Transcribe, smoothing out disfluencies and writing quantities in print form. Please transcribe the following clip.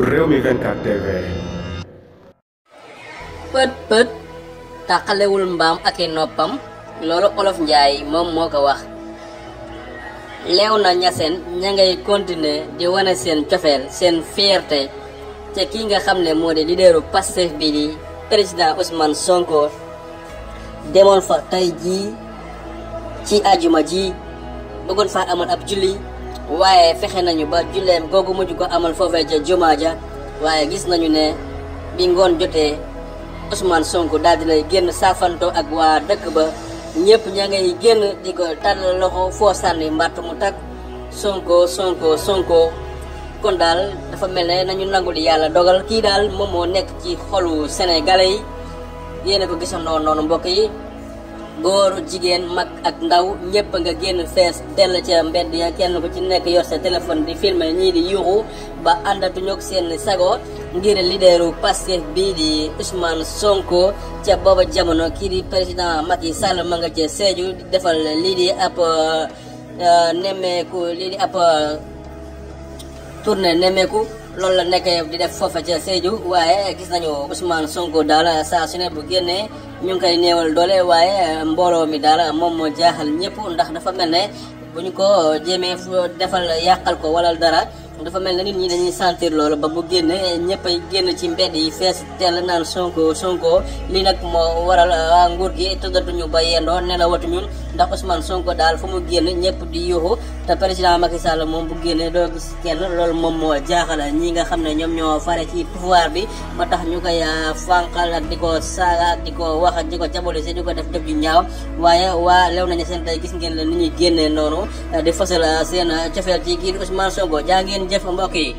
Rewmi 24 TV. pët tàqalewul mbaam ak i noppam loolu olof njaay moom moo ko wax. Léona Niassène ña ngay continuer di wane seen cofeel seen fierté te ki nga xam ne moo di leaderu Pastef bi di président Ousmane Sonko demoon fa tey jii ci àjjuma ji bëggoon fa amal ab julli waaye fexe nañu ba julleem googu mujj ko amal foofee ca jumaa ja waaye gis nañu ne bi ngoon jotee Ousmane Sonko daal dinay génn saafanto ak waa dëkk ba ñëpp ña ngay génn di ko tàllal loxo foo sànni mbàtt mu takk Sonko kon daal dafa mel ne nañu nangu li yàlla dogal kii daal moom moo nekk ci xolu sénégalais yi yéen a ko gisandoo noonu mbokk yi góor jigéen mag ak ndaw ñëpp nga génn fees dell ca mbedd ya kenn ku ci nekk yor sa téléphone di filmer ñii di yuuxu ba àndatuñu ak seen sago ngir leaderu Pastef bii di Ousmane Sonko ca booba jamono kii di président Macky Sall ma nga ca Sédhiou di defal lii di ab tournée nemmeeku loolu la nekk di def foofa ca Sédhiou waaye gis nañu Ousmane Sonko daal saa su ne bu génnee ñu ngi koy néewal doole waaye mbooloo mi daal moom moo jaaxal ñëpp ndax dafa mel ne bu ñu ko jéemee defal yàqal ko wala dara dafa mel ne nit ñi dañuy sentir loolu ba bu génne ñëpp ay génn ci mbedd yi fees teel naan Sonko lii nag moo waral waa nguur gi tëddatuñu ba yendoo nelawatuñu ndax Ousmane Sonko daal fu mu génn ñëpp di yuuxu te président Macky Sall moom bu génnee doo gis kenn loolu moom moo jaaxal ñi nga xam ne ñoom ñoo fare ci pouvoir bi ba tax ñu koy fànqal ak di ko saaga ak di ko wax ak di ko jabolise di ko def def ju ñaaw waaye waa Léona Niassène tey gis ngeen la ni ñuy génnee noonu di fasal seen cofeel ci kii Ousmane Sonko jaa ngeen jëf mbokk yi.